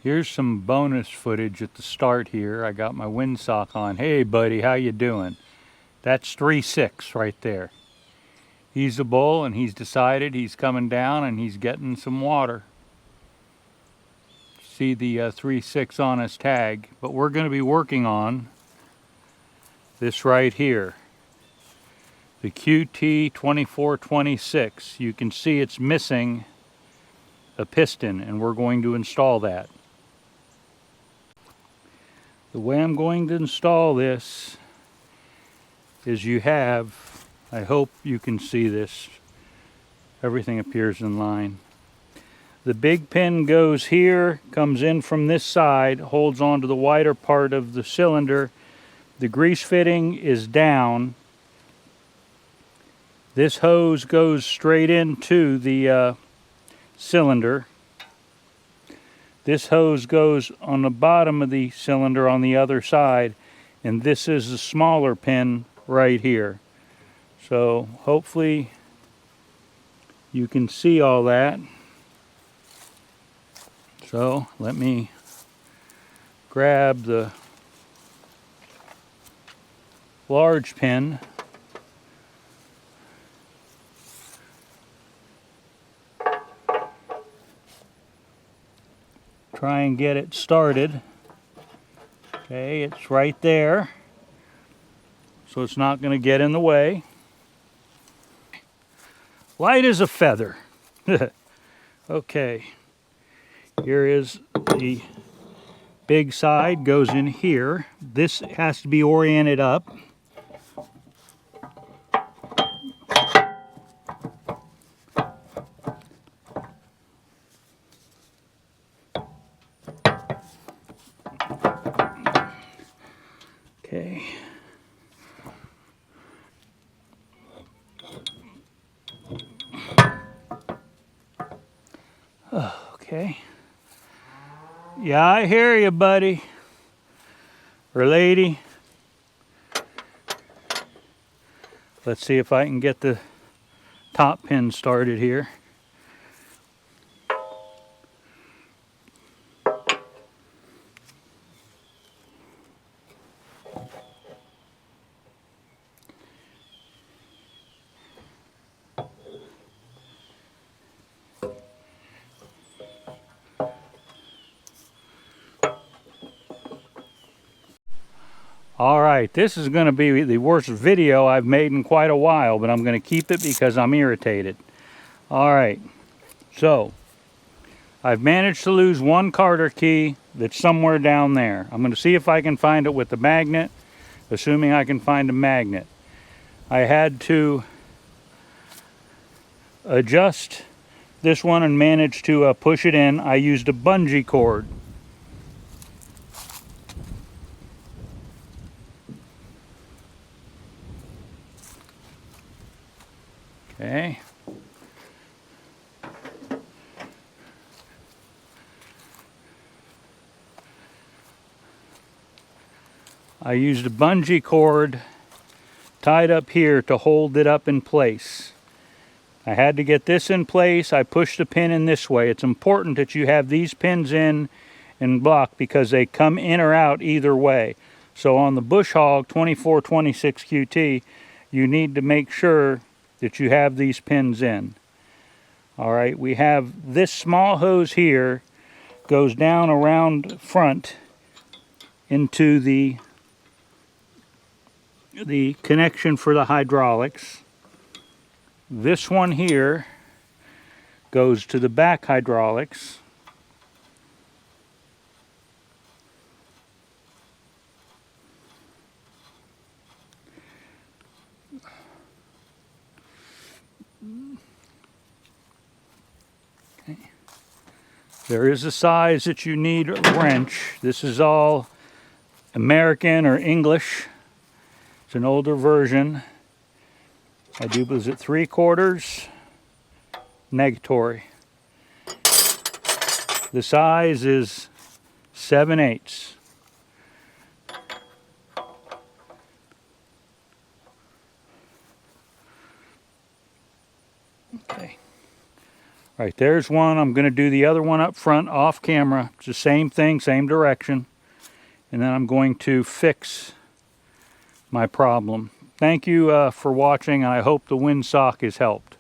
Here's some bonus footage at the start here. I got my windsock on. Hey buddy, how you doing? That's 3-6 right there. He's a bull and he's decided he's coming down and he's getting some water. See the 3-6 on his tag, but we're going to be working on this right here. The QT2426. You can see it's missing a piston and we're going to install that. The way I'm going to install this is you have, I hope you can see this, everything appears in line. The big pin goes here, comes in from this side, holds onto the wider part of the cylinder. The grease fitting is down. This hose goes straight into the cylinder. This hose goes on the bottom of the cylinder on the other side, and this is the smaller pin right here. So hopefully you can see all that. So let me grab the large pin. Try and get it started. Okay, it's right there, so it's not going to get in the way. Light as a feather. Okay, here is the big side, goes in here. This has to be oriented up. Okay. Okay. Yeah, I hear you, buddy. Or lady. Let's see if I can get the top pin started here. All right, this is going to be the worst video I've made in quite a while, but I'm going to keep it because I'm irritated. All right, so I've managed to lose one Carter key that's somewhere down there. I'm going to see if I can find it with the magnet, assuming I can find a magnet. I had to adjust this one and managed to push it in. I used a bungee cord. Okay. I used a bungee cord tied up here to hold it up in place. I had to get this in place. I pushed the pin in this way. It's important that you have these pins in and blocked because they come in or out either way. So on the Bushhog 2426 QT, you need to make sure that you have these pins in. All right, we have this small hose here, goes down around front into the connection for the hydraulics. This one here goes to the back hydraulics. There is a size that you need a wrench. This is all American or English. It's an older version. I do, was it 3/4? Negatory. The size is 7/8. Okay. Right, there's one. I'm going to do the other one up front off camera. It's the same thing, same direction. And then I'm going to fix my problem. Thank you for watching, and I hope the windsock has helped.